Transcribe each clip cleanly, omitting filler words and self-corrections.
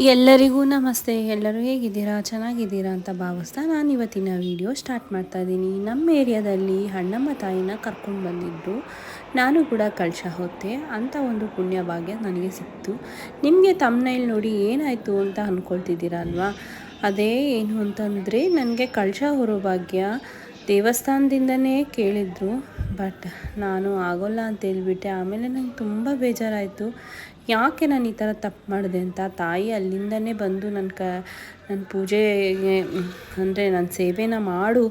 ಎಲ್ಲರಿಗೂ ನಮಸ್ತೆ. ಎಲ್ಲರೂ ಹೇಗಿದ್ದೀರಾ? ಚೆನ್ನಾಗಿದ್ದೀರಾ ಅಂತ ಭಾವಿಸ್ತಾ ನಾನು ಇವತ್ತಿನ ವಿಡಿಯೋ ಸ್ಟಾರ್ಟ್ ಮಾಡ್ತಾ ಇದ್ದೀನಿ. ನಮ್ಮ ಏರಿಯಾದಲ್ಲಿ ಹಣ್ಣಮ್ಮ ತಾಯಿನ ಕರ್ಕೊಂಡು ಬಂದಿದ್ದರು. ನಾನು ಕೂಡ ಕಳಶ ಹೊತ್ತೆ ಅಂಥ ಒಂದು ಪುಣ್ಯ ಭಾಗ್ಯ ನನಗೆ ಸಿಕ್ತು. ನಿಮಗೆ ತಮ್ನೈಲ್ ನೋಡಿ ಏನಾಯಿತು ಅಂತ ಅಂದ್ಕೊಳ್ತಿದ್ದೀರಾ ಅಲ್ವಾ? ಅದೇ ಏನು ಅಂತಂದರೆ, ನನಗೆ ಕಳಶ ಹೊರೋ ಭಾಗ್ಯ ದೇವಸ್ಥಾನದಿಂದನೇ ಕೇಳಿದ್ರು. ಬಟ್ ನಾನು ಆಗೋಲ್ಲ ಅಂತ ಹೇಳ್ಬಿಟ್ಟೆ. ಆಮೇಲೆ ನಂಗೆ ತುಂಬ ಬೇಜಾರಾಯಿತು, ಯಾಕೆ ನಾನು ಈ ಥರ ತಪ್ಪು ಮಾಡಿದೆ ಅಂತ. ತಾಯಿ ಅಲ್ಲಿಂದನೇ ಬಂದು ನನ್ನ ಪೂಜೆಗೆ ಅಂದರೆ ನನ್ನ ಸೇವೆನ ಮಾಡು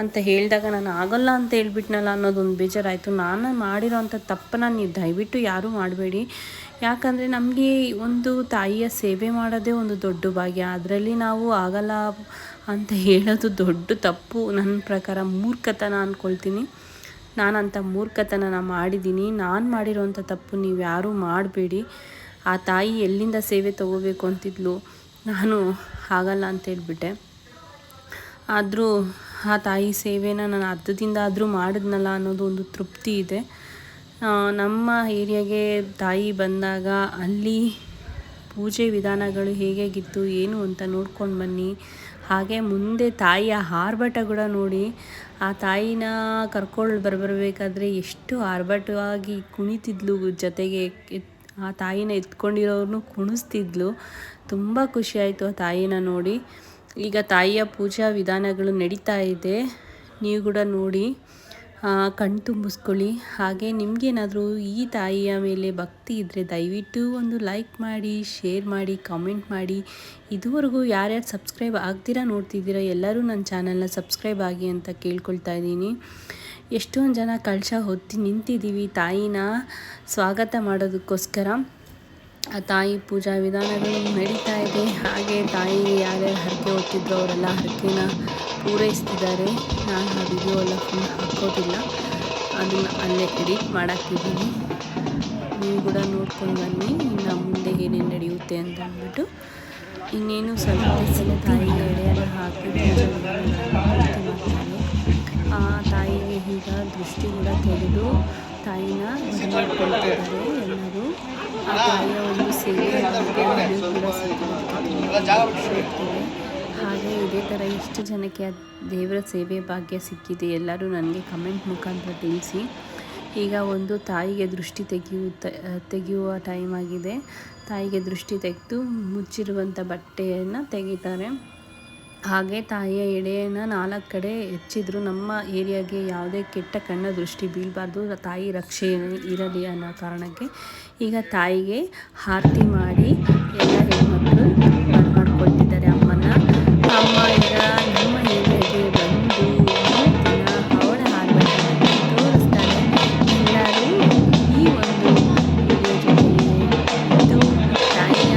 ಅಂತ ಹೇಳಿದಾಗ ನಾನು ಆಗೋಲ್ಲ ಅಂತ ಹೇಳ್ಬಿಟ್ನಲ್ಲ ಅನ್ನೋದೊಂದು ಬೇಜಾರಾಯಿತು. ನಾನು ಮಾಡಿರೋವಂಥ ತಪ್ಪನ್ನು ನೀವು ದಯವಿಟ್ಟು ಯಾರೂ ಮಾಡಬೇಡಿ. ಯಾಕಂದರೆ ನಮಗೆ ಒಂದು ತಾಯಿಯ ಸೇವೆ ಮಾಡೋದೇ ಒಂದು ದೊಡ್ಡ ಭಾಗ್ಯ. ಅದರಲ್ಲಿ ನಾವು ಆಗಲ್ಲ ಅಂತ ಹೇಳೋದು ದೊಡ್ಡ ತಪ್ಪು. ನನ್ನ ಪ್ರಕಾರ ಮೂರ್ಖತನ ಅಂದ್ಕೊಳ್ತೀನಿ. ನಾನಂಥ ಮೂರ್ಖತನ ಮಾಡಿದ್ದೀನಿ. ನಾನು ಮಾಡಿರೋವಂಥ ತಪ್ಪು ನೀವು ಯಾರೂ ಮಾಡಬೇಡಿ. ಆ ತಾಯಿ ಎಲ್ಲಿಂದ ಸೇವೆ ತೊಗೋಬೇಕು ಅಂತಿದ್ಲು, ನಾನು ಆಗಲ್ಲ ಅಂತ ಹೇಳ್ಬಿಟ್ಟೆ. ಆದರೂ ಆ ತಾಯಿ ಸೇವೆನ ನಾನು ಅರ್ಧದಿಂದ ಆದರೂ ಮಾಡಿದ್ನಲ್ಲ ಅನ್ನೋದು ಒಂದು ತೃಪ್ತಿ ಇದೆ. ನಮ್ಮ ಏರಿಯಾಗೆ ತಾಯಿ ಬಂದಾಗ ಅಲ್ಲಿ ಪೂಜೆ ವಿಧಾನಗಳು ಹೇಗಿತ್ತು ಏನು ಅಂತ ನೋಡ್ಕೊಂಡು ಬನ್ನಿ. ಹಾಗೆ ಮುಂದೆ ತಾಯಿಯ ಆರ್ಭಟ ಕೂಡ ನೋಡಿ. ಆ ತಾಯಿನ ಕರ್ಕೊಂಡು ಬರಬೇಕಾದ್ರೆ ಎಷ್ಟು ಆರ್ಭಟವಾಗಿ ಕುಣಿತಿದ್ಲು, ಜೊತೆಗೆ ಆ ತಾಯಿನ ಎತ್ಕೊಂಡಿರೋರ್ನು ಕುಣಿಸ್ತಿದ್ಲು. ತುಂಬ ಖುಷಿಯಾಯಿತು ಆ ತಾಯಿನ ನೋಡಿ. ಈಗ ತಾಯಿಯ ಪೂಜಾ ವಿಧಾನಗಳು ನಡೀತಾ ಇದೆ, ನೀವು ಕೂಡ ನೋಡಿ ಕಣ್ ತುಂಬಿಸ್ಕೊಳ್ಳಿ. ಹಾಗೆ ನಿಮಗೇನಾದರೂ ಈ ತಾಯಿಯ ಮೇಲೆ ಭಕ್ತಿ ಇದ್ದರೆ ದಯವಿಟ್ಟು ಒಂದು ಲೈಕ್ ಮಾಡಿ, ಶೇರ್ ಮಾಡಿ, ಕಾಮೆಂಟ್ ಮಾಡಿ. ಇದುವರೆಗೂ ಯಾರ್ಯಾರು ಸಬ್ಸ್ಕ್ರೈಬ್ ಆಗ್ತೀರಾ ನೋಡ್ತಿದ್ದೀರಾ ಎಲ್ಲರೂ ನನ್ನ ಚಾನಲ್ನ ಸಬ್ಸ್ಕ್ರೈಬ್ ಆಗಿ ಅಂತ ಕೇಳ್ಕೊಳ್ತಾ ಇದ್ದೀನಿ. ಎಷ್ಟೊಂದು ಜನ ಕಳಶ ಹೊತ್ತಿ ನಿಂತಿದ್ದೀವಿ ತಾಯಿನ ಸ್ವಾಗತ ಮಾಡೋದಕ್ಕೋಸ್ಕರ. ಆ ತಾಯಿ ಪೂಜಾ ವಿಧಾನಗಳು ನಡೀತಾ ಇದೆ. ಹಾಗೆ ತಾಯಿಗೆ ಯಾರ್ಯಾರು ಹರಕೆ ಹೊತ್ತಿದ್ರು ಅವರೆಲ್ಲ ಹರಕೆನ ಪೂರೈಸ್ತಿದ್ದಾರೆ. ನಾನು ಆ ವಿಡಿಯೋ ಎಲ್ಲ ಫುಲ್ ಹಾಕೋದಿಲ್ಲ, ಅದನ್ನು ಅಲ್ಲೇ ಎಡಿಟ್ ಮಾಡಾಕಿದ್ದೀನಿ. ನೀವು ಕೂಡ ನೋಡ್ಕೊಂಡು ಬನ್ನಿ ಇನ್ನು ಮುಂದೆ ಏನೇನು ನಡೆಯುತ್ತೆ ಅಂತ ಅಂದ್ಬಿಟ್ಟು. ಇನ್ನೇನು ಸ್ವಲ್ಪ ತಾಯಿಗೆ ಎಡೆಯನ್ನು ಹಾಕಿ ಪೂಜಾ ವಿಧಾನಗಳನ್ನು ಪೂರ್ತಿ ಮಾಡ್ತಾರೆ. ಆ ತಾಯಿಗೆ ಈಗ ದೃಷ್ಟಿ ಕೂಡ ತೆಗೆದು ತಾಯಿನ ಮಾಡ್ಕೊಳ್ತಿದ್ದಾರೆ ಎಲ್ಲರೂ. ಆ ತಾಯಿಯ ಒಂದು ಸೇವೆ ಕೂಡ ಸಿಗ್ತದೆ. ಹಾಗೆ ಇದೇ ಥರ ಇಷ್ಟು ಜನಕ್ಕೆ ಆ ದೇವರ ಸೇವೆ ಭಾಗ್ಯ ಸಿಕ್ಕಿದೆ ಎಲ್ಲರೂ ನನಗೆ ಕಮೆಂಟ್ ಮುಖಾಂತರ ತಿಳಿಸಿ. ಈಗ ಒಂದು ತಾಯಿಗೆ ದೃಷ್ಟಿ ತೆಗೆಯುವ ಟೈಮ್ ಆಗಿದೆ. ತಾಯಿಗೆ ದೃಷ್ಟಿ ತೆಗೆದು ಮುಚ್ಚಿರುವಂಥ ಬಟ್ಟೆಯನ್ನು ತೆಗಿತಾರೆ. ಹಾಗೆ ತಾಯಿಯ ಎಡೆಯನ್ನು 4 ಕಡೆ ಹೆಚ್ಚಿದ್ರು. ನಮ್ಮ ಏರಿಯಾಗೆ ಯಾವುದೇ ಕೆಟ್ಟ ಕಣ್ಣ ದೃಷ್ಟಿ ಬೀಳಬಾರ್ದು, ತಾಯಿ ರಕ್ಷೆ ಇರಲಿ ಅನ್ನೋ ಕಾರಣಕ್ಕೆ ಈಗ ತಾಯಿಗೆ ಆರತಿ ಮಾಡಿ ಎಲ್ಲ ಹೆಣ್ಮಕ್ಳು ಮಾಡ್ಕೊಳ್ತಿದ್ದಾರೆ ಅಮ್ಮನ. ಅಮ್ಮ ಈಗ ನಮ್ಮ ಏರಿಯಾಗೆ ಬಂದು 3 ದಿನ ಅವಳ ಆರ್ಭಟವನ್ನು ತೋರಿಸ್ತಾರೆ. ಎಲ್ಲರೂ ಈ ಒಂದು ವಿಡಿಯೋ ಜೊತೆಗೆ ಇದು ತಾಯಿಯ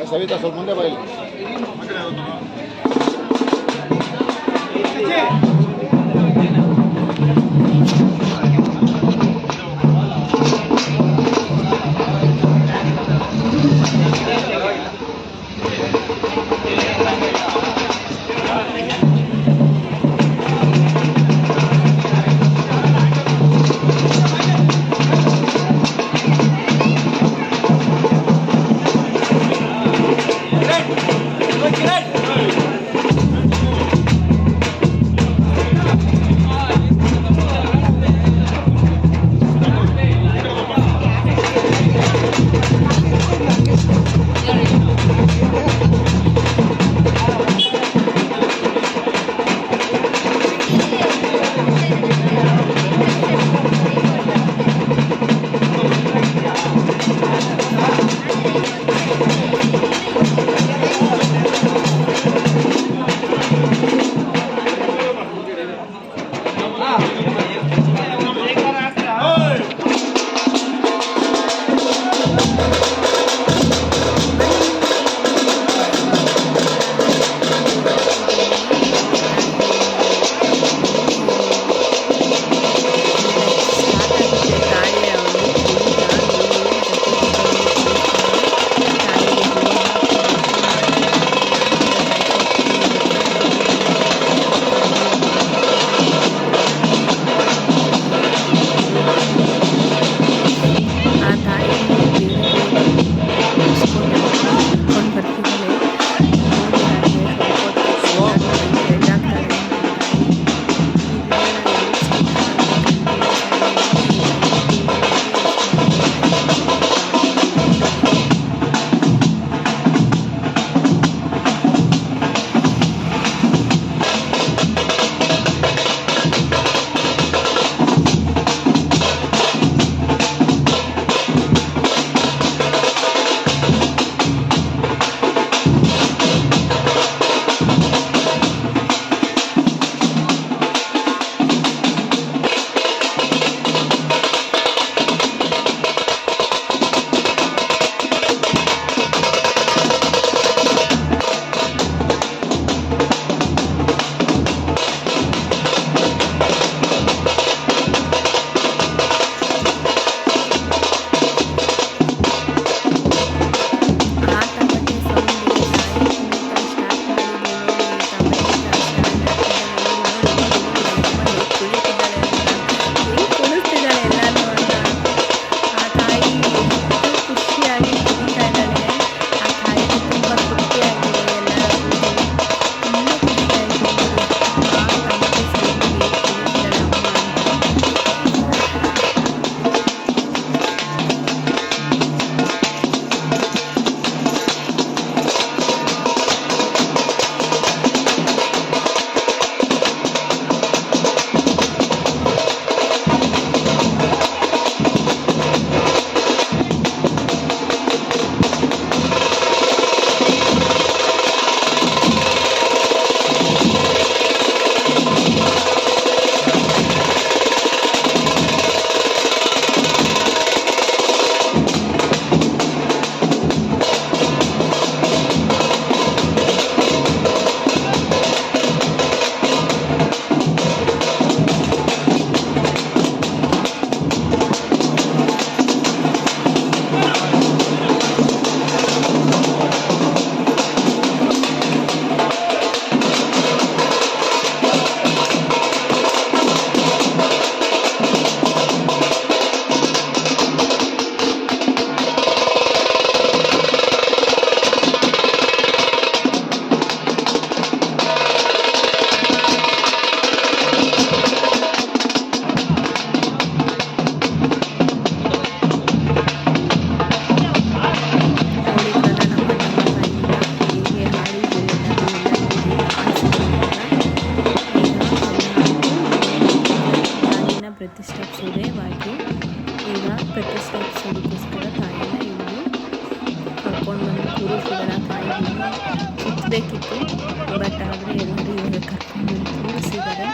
ಸವಿತಾ ಸ್ವಲ್ಪ ಮುಂದೆ ಬಾಯಿಲಿ. ಹುರುಪಿಗೆಲ್ಲ ತಾಯಿಗೆ ಸುತ್ತಬೇಕಿತ್ತು, ಬಟ್ ಆದರೆ ಎಲ್ಲರೂ ಇವಾಗ ಕರ್ಕೊಂಡು ಕೂರಿಸಿದ್ದಾರೆ.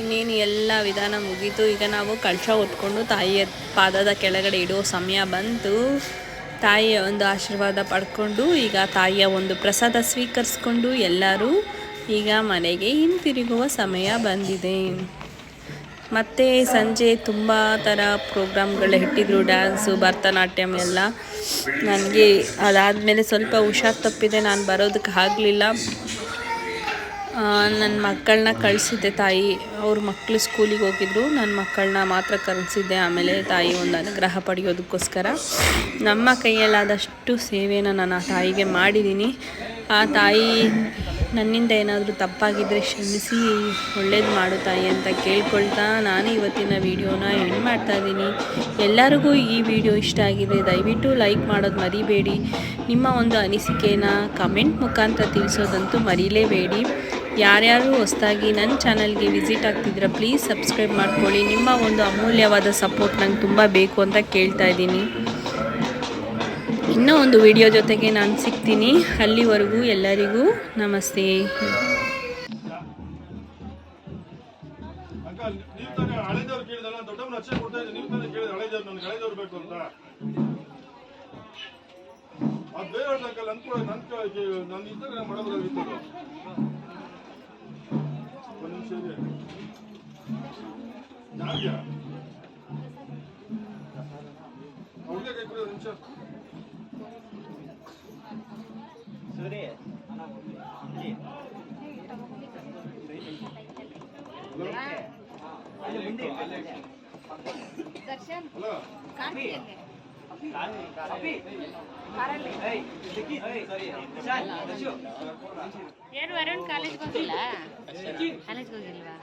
ಇನ್ನೇನು ಎಲ್ಲ ವಿಧಾನ ಮುಗೀತು. ಈಗ ನಾವು ಕಳಶ ಹೊತ್ಕೊಂಡು ತಾಯಿಯ ಪಾದದ ಕೆಳಗಡೆ ಇಡೋ ಸಮಯ ಬಂತು. ತಾಯಿಯ ಒಂದು ಆಶೀರ್ವಾದ ಪಡ್ಕೊಂಡು ಈಗ ತಾಯಿಯ ಒಂದು ಪ್ರಸಾದ ಸ್ವೀಕರಿಸ್ಕೊಂಡು ಎಲ್ಲರೂ ಈಗ ಮನೆಗೆ ಹಿಂತಿರುಗುವ ಸಮಯ ಬಂದಿದೆ. ಮತ್ತು ಸಂಜೆ ತುಂಬ ಥರ ಪ್ರೋಗ್ರಾಮ್ಗಳು ಇಟ್ಟಿದ್ರು, ಡ್ಯಾನ್ಸು, ಭರತನಾಟ್ಯಂ ಎಲ್ಲ. ನನಗೆ ಅದಾದಮೇಲೆ ಸ್ವಲ್ಪ ಹುಷಾರು ತಪ್ಪಿದೆ, ನಾನು ಬರೋದಕ್ಕೆ ಆಗಲಿಲ್ಲ. ನನ್ನ ಮಕ್ಕಳನ್ನ ಕಳಿಸಿದ್ದೆ ತಾಯಿ, ಅವ್ರ ಮಕ್ಕಳು ಸ್ಕೂಲಿಗೆ ಹೋಗಿದ್ರು, ನನ್ನ ಮಕ್ಕಳನ್ನ ಮಾತ್ರ ಕಳಿಸಿದ್ದೆ. ಆಮೇಲೆ ತಾಯಿ ಒಂದು ಅನುಗ್ರಹ ಪಡೆಯೋದಕ್ಕೋಸ್ಕರ ನಮ್ಮ ಕೈಯಲ್ಲಾದಷ್ಟು ಸೇವೆನ ನಾನು ಆ ತಾಯಿಗೆ ಮಾಡಿದ್ದೀನಿ. ಆ ತಾಯಿ ನನ್ನಿಂದ ಏನಾದರೂ ತಪ್ಪಾಗಿದ್ದರೆ ಕ್ಷಮಿಸಿ ಒಳ್ಳೇದು ಮಾಡು ತಾಯಿ ಅಂತ ಕೇಳ್ಕೊಳ್ತಾ ನಾನು ಇವತ್ತಿನ ವಿಡಿಯೋನ ಎಂಡ್ ಮಾಡ್ತಾಯಿದ್ದೀನಿ. ಎಲ್ಲರಿಗೂ ಈ ವಿಡಿಯೋ ಇಷ್ಟ ಆಗಿದೆ, ದಯವಿಟ್ಟು ಲೈಕ್ ಮಾಡೋದು ಮರಿಬೇಡಿ. ನಿಮ್ಮ ಒಂದು ಅನಿಸಿಕೆನ ಕಮೆಂಟ್ ಮುಖಾಂತರ ತಿಳಿಸೋದಂತೂ ಮರೀಲೇಬೇಡಿ. ಯಾರ್ಯಾರು ಹೊಸದಾಗಿ ನನ್ನ ಚಾನಲ್ಗೆ ವಿಸಿಟ್ ಆಗ್ತಿದ್ರೆ ಪ್ಲೀಸ್ ಸಬ್ಸ್ಕ್ರೈಬ್ ಮಾಡ್ಕೊಳ್ಳಿ. ನಿಮ್ಮ ಒಂದು ಅಮೂಲ್ಯವಾದ ಸಪೋರ್ಟ್ ನಂಗೆ ತುಂಬ ಬೇಕು ಅಂತ ಕೇಳ್ತಾ ಇದ್ದೀನಿ. ಇನ್ನೂ ಒಂದು ವಿಡಿಯೋ ಜೊತೆಗೆ ನಾನು ಸಿಗ್ತೀನಿ. ಅಲ್ಲಿವರೆಗೂ ಎಲ್ಲರಿಗೂ ನಮಸ್ತೆ. ಏನು ವರುಣ್ ಕಾಲೇಜ್ಗೆ ಹೋಗಿಲ್ಲ? ಕಾಲೇಜ್ಗೆ ಹೋಗಿಲ್ವಾ?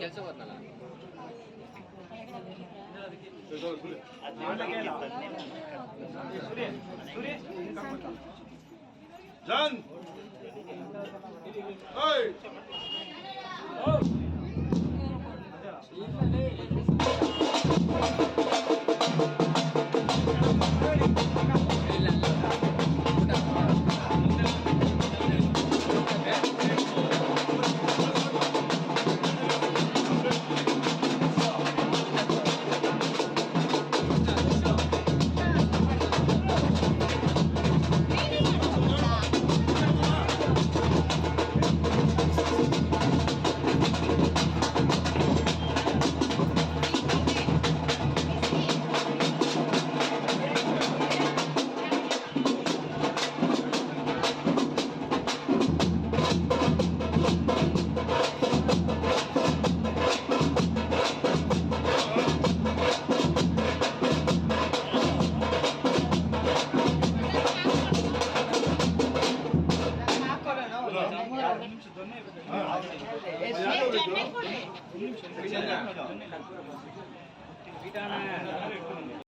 ಕೆಲಸ ಹೋದ್ನಲ್ಲ. ಜಾನ್ ಚೆನ್ನೈ ಕೊಡಿ.